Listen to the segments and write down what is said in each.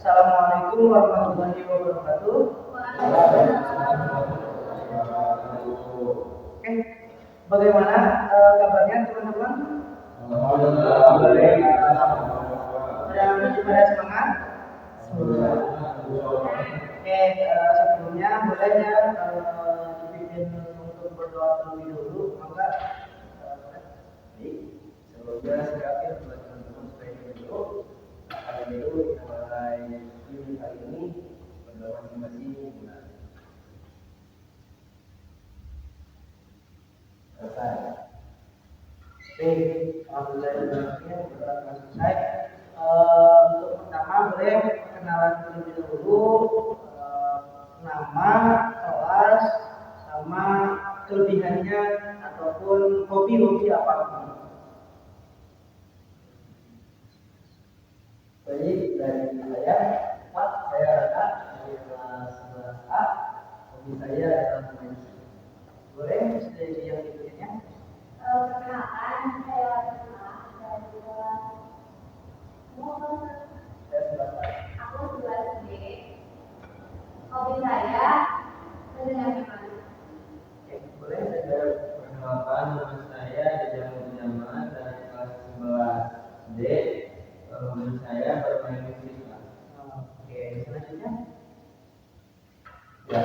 Assalamualaikum warahmatullahi wabarakatuh. Oke, bagaimana kabarnya teman-teman? Pada semangat? Oke, sebelumnya boleh ya dipimpin untuk berdoa terlebih dahulu, maka sebelumnya silakan buat teman-teman supaya kita dulu. Kali itu kita mulai unit kali ini berdoa masing-masing. Selesai. Oke, alhamdulillah sudah selesai. Untuk pertama boleh perkenalan terlebih dahulu, nama, kelas, sama kelebihannya ataupun hobi-hobi apapun. Baik, dari saya, Pak, saya Raka dari kelas 11A. Hobi saya adalah bermain musik. Boleh dari yang berikutnya? Perkenalkan, saya Raka dari kelas Saya 11A. aku 11B. Hobi saya mendengar firman. Oke, boleh saya Perkenalkan, nama saya Jajang Muhammad dari kelas 11D. Hobi saya bermain musik. Oke, selanjutnya. Ya,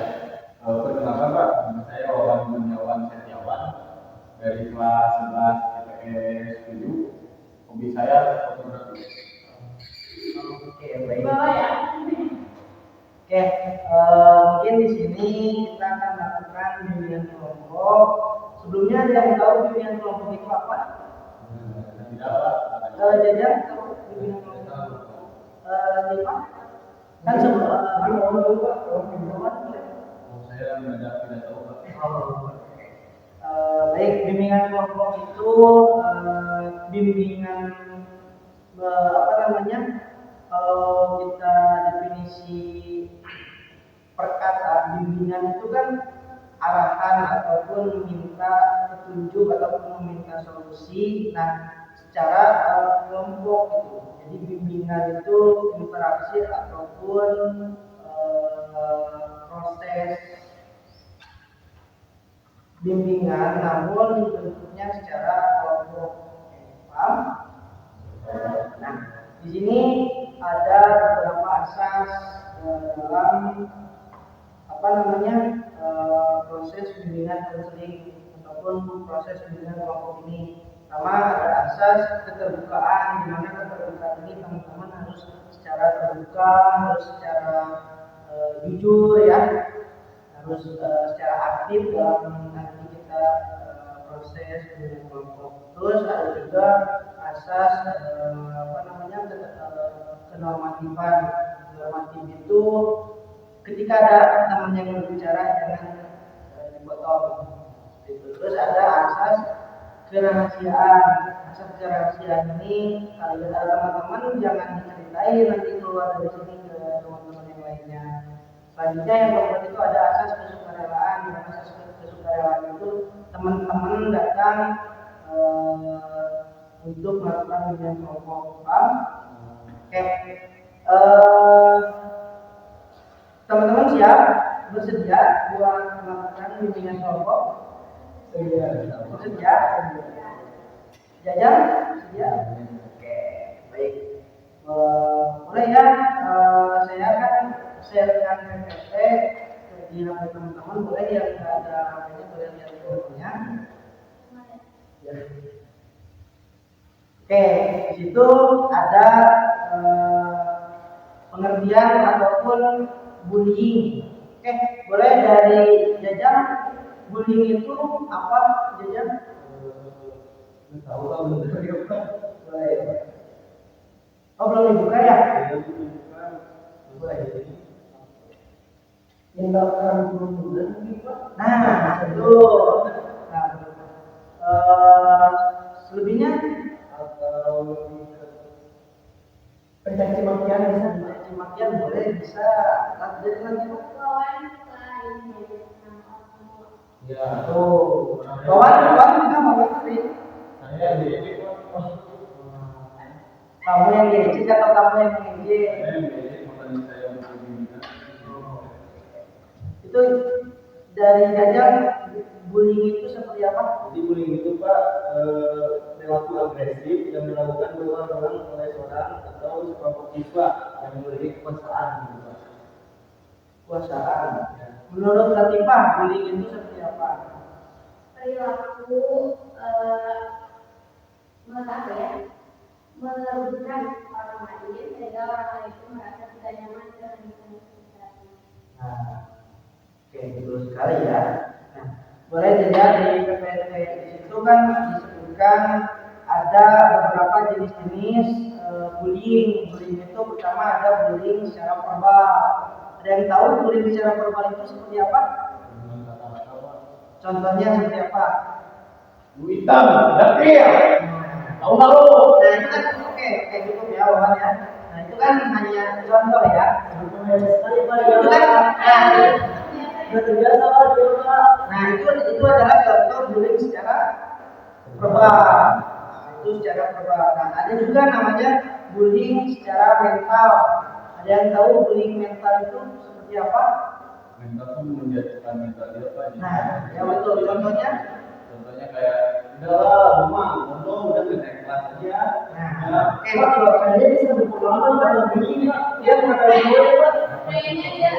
perkenalkan Pak, nama saya Wawan Gunawan Setiawan dari kelas 11 IPS 7. Hobi saya fotografi. Oke, baik. Bawa ya. Oke, mungkin di sini kita akan lakukan bimbingan kelompok. Sebelumnya ada yang tahu bimbingan kelompok itu apa? Tidak Pak. Jajan tahu bimbingan kelompok? Diva? Kan sebelum dulu Pak, Saya tidak tahu Pak. Baik, bimbingan kelompok itu bimbingan apa namanya? Kalau kita definisi perkata bimbingan itu kan arahan ataupun meminta petunjuk ataupun meminta solusi. Nah, secara kelompok itu. Jadi bimbingan itu interaksi ataupun proses bimbingan, namun bentuknya secara kelompok. Paham? Nah, di sini ada beberapa asas dalam apa namanya proses bimbingan konseling ataupun proses bimbingan kelompok ini. Pertama ada asas keterbukaan, di mana keterbukaan ini teman-teman harus secara terbuka, harus secara jujur ya, harus secara aktif dalam nanti kita proses bimbingan kelompok. Terus ada juga asas apa namanya kenormatifan. Normatif itu ketika ada teman yang berbicara jangan dipotong. Terus ada asas kerahasiaan. Asas kerahasiaan ini kalau ada teman-teman jangan diceritain nanti keluar dari sini ke teman-teman yang lainnya. Selanjutnya yang keempat itu ada asas kesukarelaan. Asas kesukarelaan itu teman-teman datang untuk melakukan bimbingan kelompok. Paham? Oke. Teman-teman siap bersedia buat melakukan bimbingan kelompok? Bersedia? Jajan? Sedia? Oke, baik. Mulai ya, saya akan sharekan PPT di HP teman-teman. Boleh yang nggak ada HP-nya boleh lihat fotonya. Ya. Oke, di situ ada pengertian ataupun bullying. Oke, boleh dari Jajang, bullying itu apa Jajang? Tahu Pak, belum dibuka. Boleh. Oh belum dibuka ya? Boleh. Tindakan bunuh nah itu. Nah, selebihnya atau pencaci makian bisa, pencaci makian boleh bisa. Jadi nanti Wawan lain. Ya. tuh kawan juga mau ngerti. Saya di Kamu yang diejek atau kamu yang mengejek? Saya berani saya untuk bimbingan. Itu dari Jajang, bullying itu seperti apa? Jadi bullying itu Pak perilaku agresif yang dilakukan berulang-ulang oleh seorang atau sekelompok siswa yang memiliki kekuasaan gitu Pak. Kekuasaan. Menurut Latifah, bullying itu seperti apa? Perilaku apa ya, merugikan orang lain sehingga orang lain itu merasa tidak nyaman dengan lingkungan sekitar. Nah, oke, betul sekali ya. Nah, boleh dilihat di PPT di situ kan disebutkan ada beberapa jenis-jenis bullying. Bullying itu pertama ada bullying secara verbal. Ada yang tahu bullying secara verbal itu seperti apa? Dengan kata-kata Pak. Contohnya seperti apa? Lu hitam, tapi ya. Tahu nggak lu? Nah itu kan oke, kayak gitu ya Wawan ya. Nah itu kan hanya contoh ya. Sekali Pak, Itu kan, sudah terbiasa Pak, nah itu adalah contoh bullying secara verbal. Itu secara verbal. Nah ada juga namanya bullying secara mental. Ada yang tahu bullying mental itu seperti apa? Mental tuh menjatuhkan mental dia Pak. Nah ya betul, contohnya. Contohnya kayak udahlah rumah, contoh udah naik kelas aja. Nah, oke, Pak, kalau saya bisa berpengalaman kalau begini Pak, dia mengatakan boleh Pak. Kayaknya dia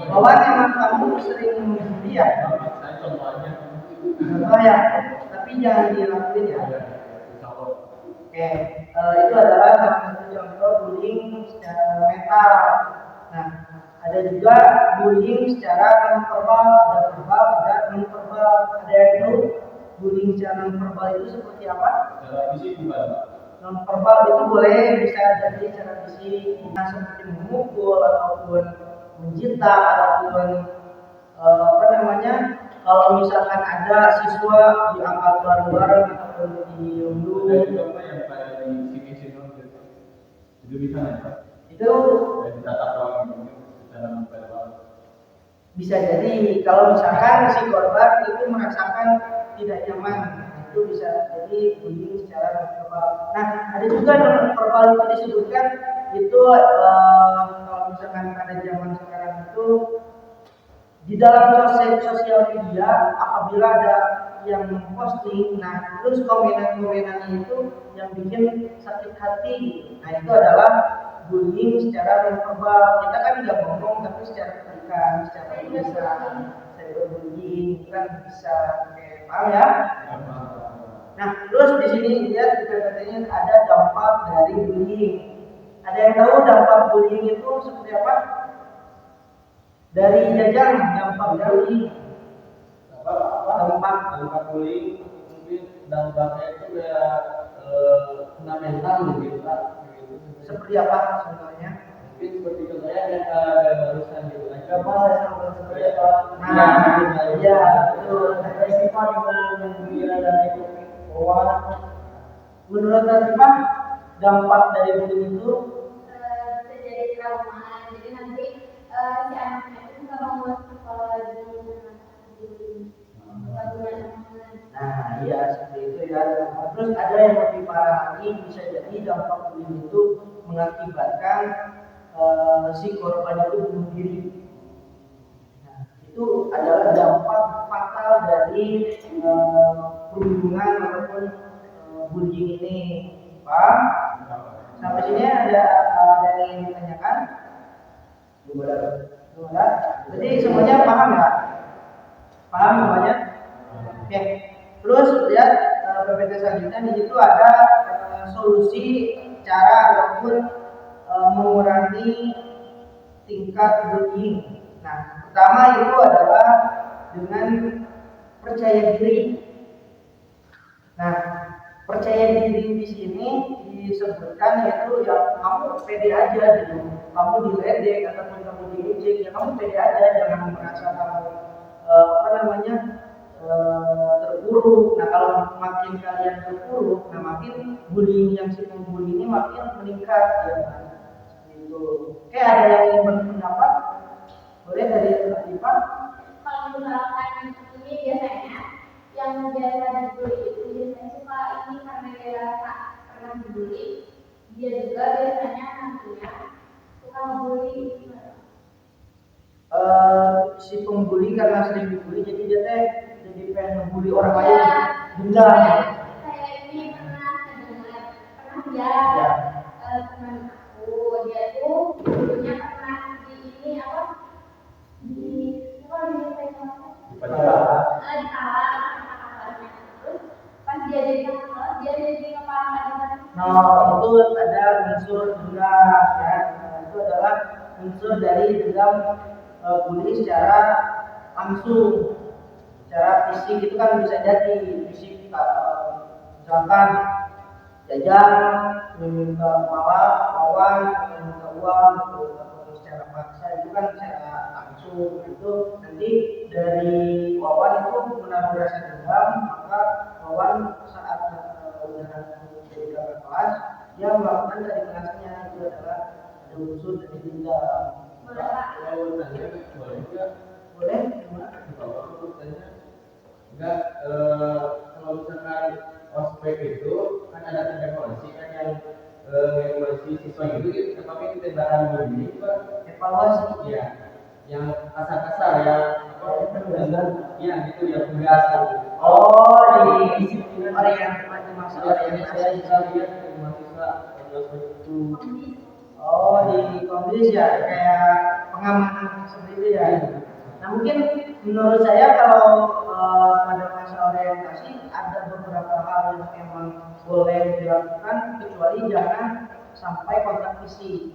Wawan emang kamu sering membuli ya? Saya contoh aja. Contoh ya, tapi jangan dilakuin ya. Oke, itu adalah salah satu contoh bullying secara mental. Nah, ada juga bullying secara non verbal, ada verbal, ada non verbal. Ada yang tahu bullying secara non verbal itu seperti apa? Secara fisik bukan Pak. Non verbal itu boleh bisa jadi secara fisik, bisa seperti memukul ataupun menjitak ataupun apa namanya? Kalau misalkan ada siswa diangkat bareng-bareng ataupun Ada diunduh, juga Pak yang kayak di sini gitu. Itu bisa nggak Pak? itu Kayak ditatap doang gitu, secara non verbal. bisa jadi kalau misalkan si korban itu merasakan tidak nyaman, itu bisa jadi bullying secara non verbal. Nah, ada juga non verbal itu disebutkan itu kalau misalkan pada zaman sekarang itu di dalam sosial media apabila ada yang memposting, nah terus komenan-komenannya itu yang bikin sakit hati, nah itu adalah bullying secara non verbal. Kita kan nggak ngomong tapi secara tarikan, secara tulisan, cyberbullying kan bisa, oke, paham ya? Nah terus di sini lihat di PPT-nya ada dampak dari bullying. Ada yang tahu dampak bullying itu seperti apa? Dari Jajang, dampak bullying. Dampak bullying mungkin dampaknya itu kayak kena mental gitu Pak. Gitu. Seperti apa contohnya? Mungkin seperti contohnya yang ada barusan gitu. Ada Pak, saya sampaikan seperti apa? Nah, iya, betul. Ada sifat yang menggembira dari Wawan. Menurut Latifah, dampak dari bullying itu bisa jadi trauma, jadi nanti si anaknya itu nggak mau masuk sekolah lagi nggak punya teman. nah iya seperti itu ya. Terus ada yang lebih parah lagi, bisa jadi dampak bullying itu mengakibatkan si korban itu bunuh diri. Nah, itu adalah dampak fatal dari perundungan ataupun bullying ini. Paham? Sampai sini ada yang ingin ditanyakan? Gimana? Jadi semuanya paham nggak? Paham semuanya? Oke. Terus lihat PPT selanjutnya, di situ ada solusi cara ataupun mengurangi tingkat bullying. Nah, pertama itu adalah dengan percaya diri. Nah, percaya diri di sini disebutkan yaitu ya kamu pede aja gitu. Kamu diledek ataupun kamu diejek, ya kamu pede aja, jangan merasa kamu terpuruk. Nah kalau makin kalian terpuruk, nah makin bullying yang si pembuli ini makin meningkat ya kan. Seperti itu. Oke, ada yang ingin berpendapat? Boleh dari Latifah? Kalau misalkan ini biasanya yang biasa dibully itu biasanya suka ini karena dia rasa pernah dibully, dia juga biasanya nantinya Kalau bully, Si pembuli karena sering dibully jadi dia teh jadi pengen ngebully orang lain, dendam. saya ini pernah dengar, pernah Ya. teman aku, dia tuh dulunya pernah di ini apa? Di apa di Dipacaran. Terus pas dia jadi kakak, dia jadi kepala Nah, itu ada unsur dendam ya. Itu adalah unsur dari dendam bully secara langsung, secara fisik itu kan bisa jadi fisik, misalkan jajan meminta lawan meminta uang atau secara paksa itu kan secara langsung. Itu nanti dari Wawan itu menaruh rasa dendam, maka Wawan saat udah jadi kakak kelas dia melakukan dari kelasnya itu adalah ada unsur dari dendam. Kalau tanya boleh nggak? Boleh? Kalau aku tanya enggak, kalau misalkan ospek itu kan ada evaluasi kan yang evaluasi siswa itu tapi itu tembakan begini pak. Evaluasi Iya, yang kasar-kasar ya apa ya gitu ya tugas gitu. di disiplin orientasi masa Saya orientasi. lihat mahasiswa ospek itu Di kondisi ya kayak pengamanan seperti itu ya. Nah mungkin menurut saya kalau pada masa orientasi ada beberapa hal yang memang boleh dilakukan kecuali jangan sampai kontak fisik.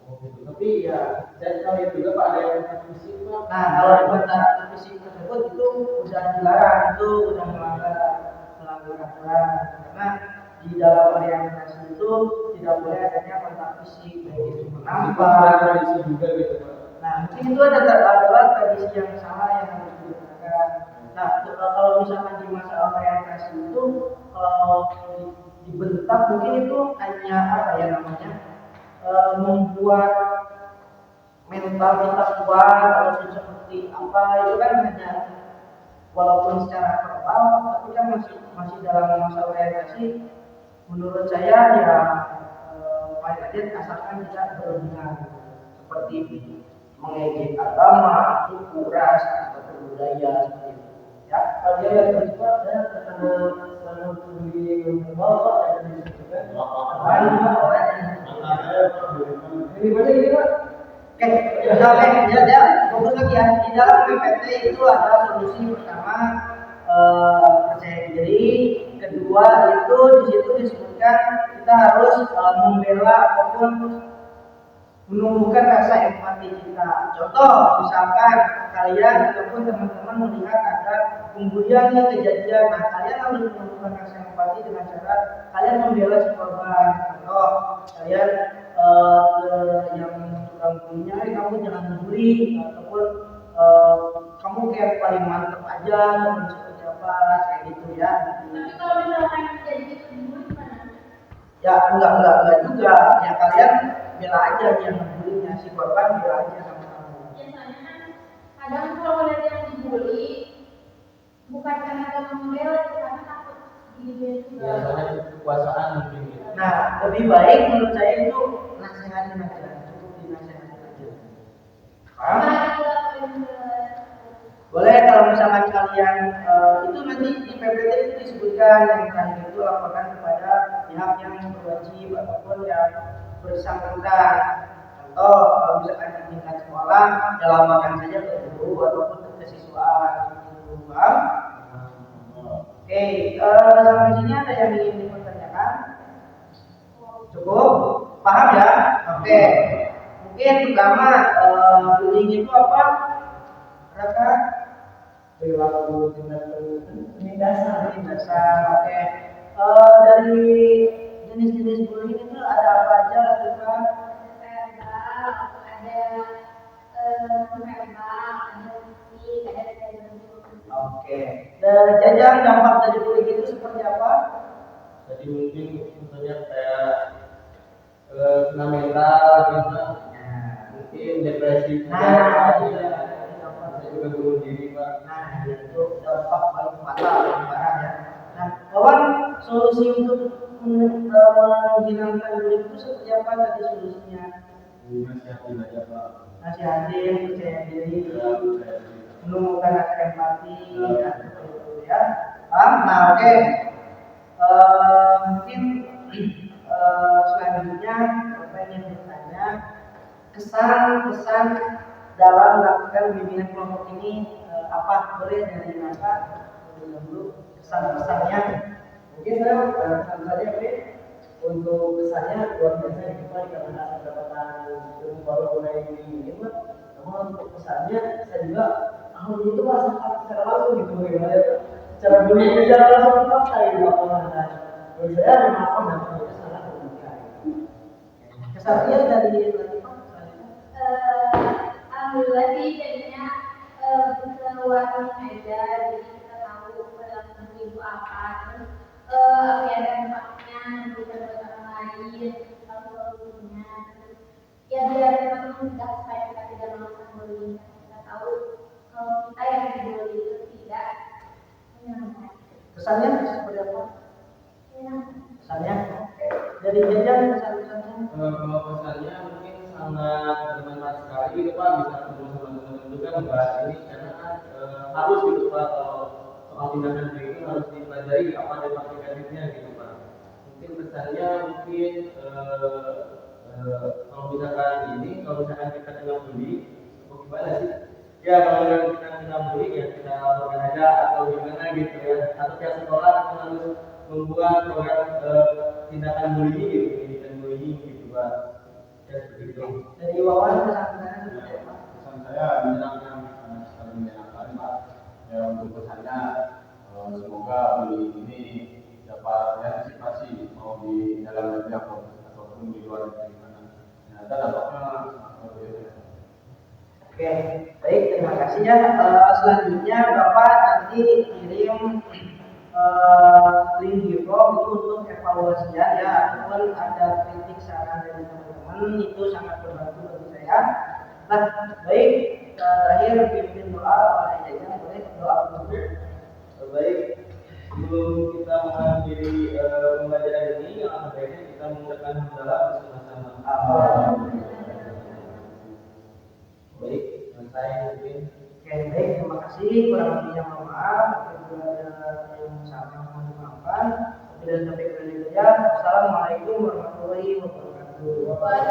oh gitu. Tapi ya saya tahu juga pak ada yang fisik pak. Nah kalau kontak fisik tersebut itu udah dilarang, itu udah melanggar aturan karena di dalam orientasi itu tidak boleh adanya kontak fisik baik itu menampar. Tradisi juga gitu pak. Nah, mungkin itu adalah tradisi yang salah yang harus digunakan. Nah, kalau misalkan di masa orientasi itu kalau dibentak mungkin itu hanya apa ya namanya membuat mental kita kuat atau seperti apa itu kan hanya walaupun secara verbal tapi kan masih dalam masa orientasi. Menurut saya ya paling aja asalkan tidak berlebihan seperti mengejek agama, suku, ras, atau budaya seperti itu. Ya, kalau dia yang bersifat saya karena selama di bawah dan disebutkan ini banyak ini pak. Oke, ya, fokus lagi ya. Di dalam PPT itu ada solusi pertama percaya diri, kedua itu di situ disebutkan kita harus membela ataupun menumbuhkan rasa empati kita. Contoh, misalkan kalian ataupun teman-teman melihat ada pembulian nih kejadian, nah kalian harus menumbuhkan rasa empati dengan cara kalian membela si korban. Contoh, kalian yang tukang bulinya, kamu jangan membuli, ataupun kamu kayak paling mantep aja, ataupun seperti apa, kayak gitu ya. Tapi kalau misalkan jadi gitu dibully gimana? Ya enggak juga, ya kalian bela aja yang ngebulinya, si korban bela aja sama kamu. Biasanya kan kadang kalau ngeliat yang dibully bukan karena kamu membela, karena takut dibully juga. Biasanya kekuasaan mungkin gitu. Nah, lebih baik menurut saya itu nasihatin aja, cukup dinasihatin aja. Paham? Boleh kalau misalkan kalian itu nanti di PPT itu disebutkan yang terakhir itu laporkan kepada pihak yang berwajib ataupun yang bersangkutan. Contoh kalau misalkan di tingkat sekolah, ya laporkan saja ke guru ataupun ke kesiswaan. Paham? Oke, sampai sini ada yang ingin dipertanyakan? Cukup? Paham ya? Oke. Mungkin pertama bullying itu apa? Raka? Perilaku tindak penindasan. Oke. Dari jenis-jenis bullying itu ada apa aja lakukan? Oke. Jajan dampak dari bullying itu seperti apa? Jadi mungkin contohnya kayak kena mental gitu. Mungkin depresi juga. Saya juga bunuh diri pak. Nah, itu dampak paling fatal, paling parah ya. Nah, kawan, solusi untuk menghilangkan bullying itu seperti apa tadi solusinya? Nasihatin aja Pak. Nasihatin, percaya diri, Ya, percaya diri. menumbuhkan rasa empati, ya, seperti itu ya. Paham? Nah, oke. Mungkin selanjutnya saya ingin bertanya kesan-kesan dalam melakukan bimbingan kelompok ini apa? Boleh dari Nata dulu kesan-kesannya. Mungkin saya pesan saja Oke. Untuk kesannya luar biasa gitu Pak karena mendapatkan ilmu baru mulai ini Pak. Namun untuk kesannya saya juga alhamdulillah itu merasakan secara langsung gitu bagaimana ya secara beli secara langsung kita gitu lapangan dan bagi saya memang dampaknya itu sangat memberikan. Kesannya dari Latifah. Alhamdulillah sih jadinya keluar aja, jadi kita tahu dalam tubuh itu apa, terus apa ya dampaknya bukan buat orang lain, tahu solusinya, terus ya biar teman-teman mencegah supaya kita tidak melakukan bullying. Kita tahu kalau kita yang dibully itu tidak menyenangkan. Kesannya seperti apa? Menyenangkan. Kesannya dari Jajan kesan-kesannya. Kalau pesannya mungkin sangat bermanfaat sekali gitu Pak, bisa ketemu sama teman-teman juga membahas ini karena kan harus gitu Pak, kalau soal tindakan kayak gitu harus dipelajari apa dan aplikasinya gitu Pak. Mungkin pesannya mungkin kalau misalkan kita kena bully, apa gimana sih? Ya kalau kita kena bully ya kita laporkan aja atau gimana gitu ya, atau pihak sekolah kita harus membuat program tindakan bullying gitu, pendidikan bullying gitu Pak. Ya seperti itu. Dari Wawan kesan-kesannya seperti apa? Pesan saya menyenangkan, sangat menyenangkan Pak. Ya untuk pesannya semoga beli ini dapat diantisipasi mau di dalam negeri ataupun di luar negeri mana. Ternyata dampaknya sangat luar biasa. Oke, baik, terima kasih ya. Selanjutnya Bapak nanti kirim link Gipro itu untuk evaluasinya ya, ataupun ada kritik saran dari teman-teman itu sangat membantu bagi saya. Nah, baik, terakhir pimpin doa oleh Jajan, boleh doa dulu. Baik, sebelum kita mengakhiri pembelajaran ini, yang baiknya kita mengucapkan hamdalah bersama-sama. Baik, selesai mungkin. Oke, baik, terima kasih. Kurang lebihnya mohon maaf, apabila ada yang salah mohon dimaafkan. Bila sampai ke saja. Assalamualaikum warahmatullahi wabarakatuh.